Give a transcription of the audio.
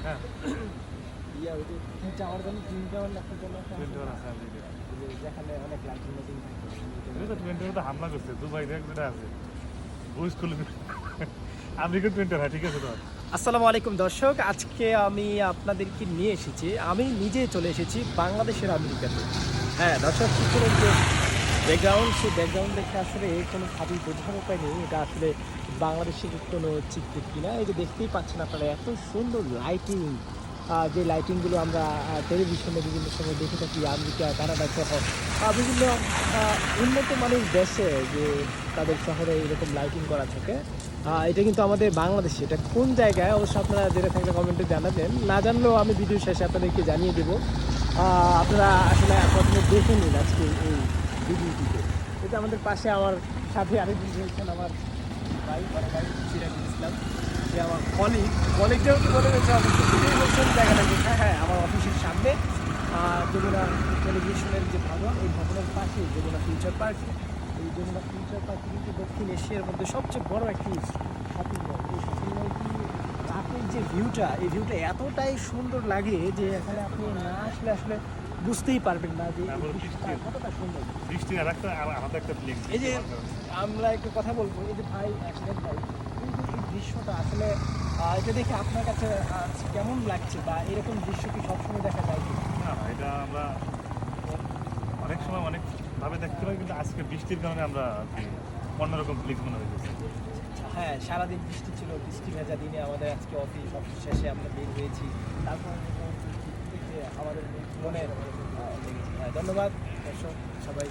হ্যাঁ ইয়া ওই যে যাওয়ার জন্য টুইন টাওয়ার না কি যেন একটা টুয়েন্টি আছে ওয়ান না? আছে আমেরিকা। ওই যে যেখানে অনেক লাইটিং লাইটিং থাকে এই তো টুয়েন্টি ওয়ান তো হামলা করছে দুবাই দেখ যেটা আছে বুর্জ খলিফা আমেরিকান টুয়েন্টি হ্যাঁ ঠিক আছে তোমার। আসসালামু আলাইকুম দর্শক, আজকে আমি আপনাদেরকে নিয়ে এসেছি, আমি নিজে চলে এসেছি বাংলাদেশের আমেরিকাতে। হ্যাঁ দর্শক, পিছনের যে ব্যাকগ্রাউন্ড, সেই ব্যাকগ্রাউন্ড দেখে আসলে কোনোভাবেই বোঝার উপায় নেই এটা আসলে বাংলাদেশের কোনো চিত্র কিনা। এই যে দেখতেই পাচ্ছেন আপনারা, এত সুন্দর লাইটিং, যে লাইটিংগুলো আমরা টেলিভিশনে বিভিন্ন সময় দেখে থাকি আমেরিকা, কানাডা সহ বিভিন্ন উন্নত মানের দেশে, যে তাদের শহরে এরকম লাইটিং করা থাকে। এটা কিন্তু আমাদের বাংলাদেশে, এটা কোন জায়গায় অবশ্য আপনারা জেনে থাকলে কমেন্টে জানাবেন, না জানলেও আমি ভিডিও শেষে আপনাদেরকে জানিয়ে দেবো। আপনারা আসলে প্রথমে দেখে নিন আজকে এই ভিডিওটিতে। এটা আমাদের পাশে আমার সাথে আরেকজন রয়েছেন, আমার ভাই বড় ভাই সিরাজুল ইসলাম, যে আমার কলিগ যেহেতু বলে রয়েছে অবশ্যই ভিডিও বলছেন জায়গাটা কোথায়। হ্যাঁ, আমার অফিসের সামনে যমুনা টেলিভিশনের যে ভবন, এই ভবনের পাশে যমুনা ফিউচার পার্ক। এই যমুনা ফিউচার পার্ক কিন্তু দক্ষিণ এশিয়ার মধ্যে সবচেয়ে বড় একটি শপিং মল। এই শপিং মলটি রাতের যে ভিউটা, এই ভিউটা এতটাই সুন্দর লাগে যে এখানে আপনি না আসলে আসলে বুঝতেই পারবেন না যে এই তারপরে দৃশ্যটা বৃষ্টি কতটা সুন্দর। বৃষ্টি আর একটা আলাদা একটা ফিলিং। এই যে আমরা একটু কথা বলবো, এই যে ভাই অ্যাক্সিডেন্ট ভাই, এই যে এই দৃশ্যটা আসলে এটা দেখে আপনার কাছে কেমন লাগছে, বা এরকম দৃশ্য কি সবসময় দেখা যায় কি? না না, এটা আমরা অনেক সময় অনেকভাবে দেখতে পাই, কিন্তু আজকে বৃষ্টির কারণে আমরা আর কি অন্যরকম ফিলিংস মনে হয়েছে। হ্যাঁ, সারাদিন বৃষ্টি ছিল, বৃষ্টি ভেজা দিনে আমাদের আজকে অফিস শেষে আমরা বের হয়েছি, তারপর আমাদের মনে লেগেছে। হ্যাঁ, ধন্যবাদ দর্শক সবাই।